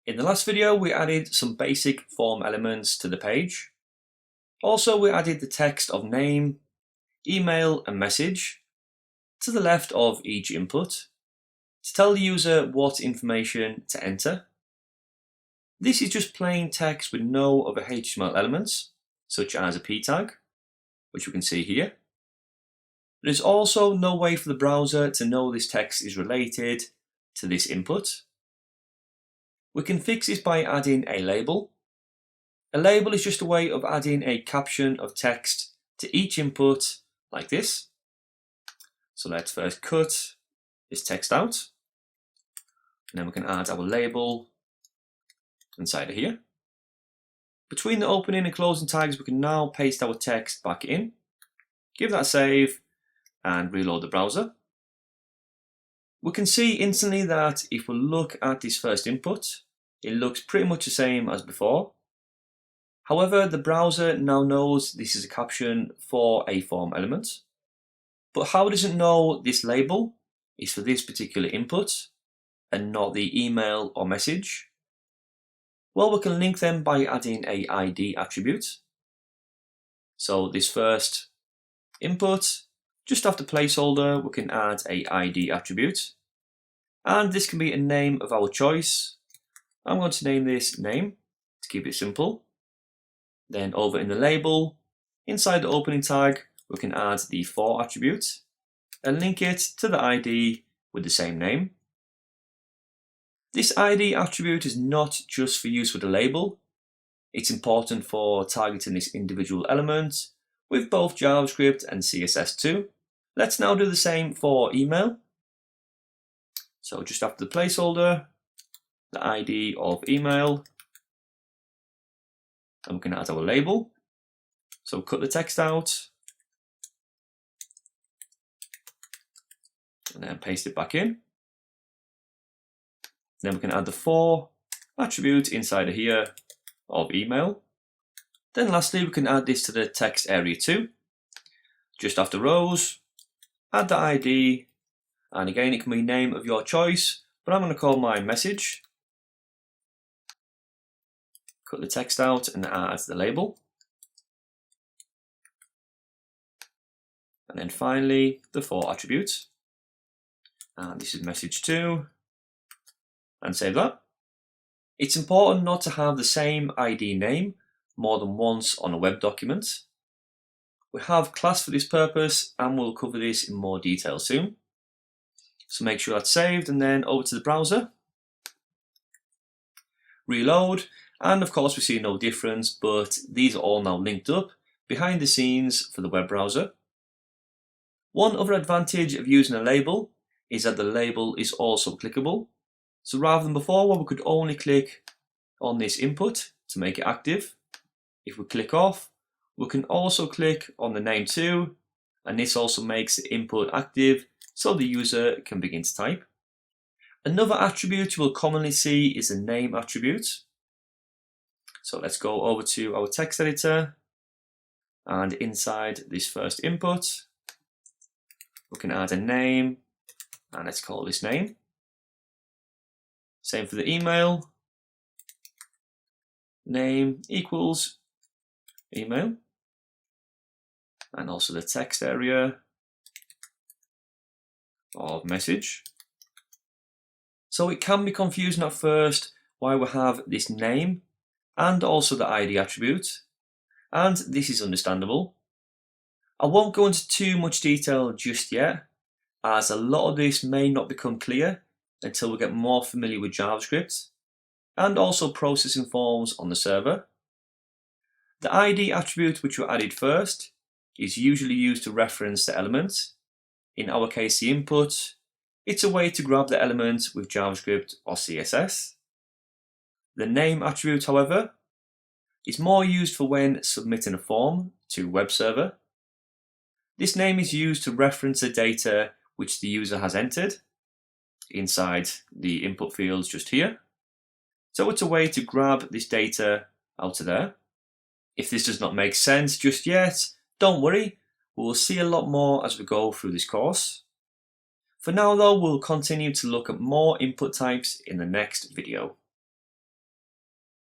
In the last video, we added some basic form elements to the page. Also, we added the text of name, email, and message to the left of each input to tell the user what information to enter. This is just plain text with no other HTML elements, such as a p tag, which we can see here. There's also no way for the browser to know this text is related to this input. We can fix this by adding a label. A label is just a way of adding a caption of text to each input like this. So let's first cut this text out, and then we can add our label inside of here. Between the opening and closing tags, we can now paste our text back in, give that a save, and reload the browser. We can see instantly that if we look at this first input, it looks pretty much the same as before. However, the browser now knows this is a caption for a form element. But how does it know this label is for this particular input and not the email or message? Well, we can link them by adding a ID attribute. So this first input, just after placeholder, we can add a ID attribute. And this can be a name of our choice. I'm going to name this name to keep it simple. Then over in the label, inside the opening tag, we can add the for attribute and link it to the ID with the same name. This ID attribute is not just for use with the label. It's important for targeting this individual element with both JavaScript and CSS too. Let's now do the same for email. So just after the placeholder, the ID of email, and we can add our label. So cut the text out and then paste it back in. Then we can add the for attribute inside of here of email. Then lastly, we can add this to the text area too. Just after rows, add the ID, and again it can be name of your choice, but I'm going to call mine message. Cut the text out and add the label. And then finally, the for attribute. And this is message 2. And save that. It's important not to have the same ID name more than once on a web document. We have class for this purpose, and we'll cover this in more detail soon. So make sure that's saved, and then over to the browser. Reload. And of course we see no difference, but these are all now linked up behind the scenes for the web browser. One other advantage of using a label is that the label is also clickable. So rather than before where we could only click on this input to make it active, if we click off, we can also click on the name too, and this also makes the input active so the user can begin to type. Another attribute you will commonly see is the name attribute. So let's go over to our text editor, and inside this first input, we can add a name, and let's call this name. Same for the email, name equals email, and also the text area of message. So it can be confusing at first why we have this name and also the ID attribute, and this is understandable. I won't go into too much detail just yet, as a lot of this may not become clear until we get more familiar with JavaScript and also processing forms on the server. The ID attribute which we added first is usually used to reference the element. In our case, the input. It's a way to grab the element with JavaScript or CSS. The name attribute, however, is more used for when submitting a form to a web server. This name is used to reference the data which the user has entered inside the input fields just here. So it's a way to grab this data out of there. If this does not make sense just yet, don't worry, we will see a lot more as we go through this course. For now though, we'll continue to look at more input types in the next video.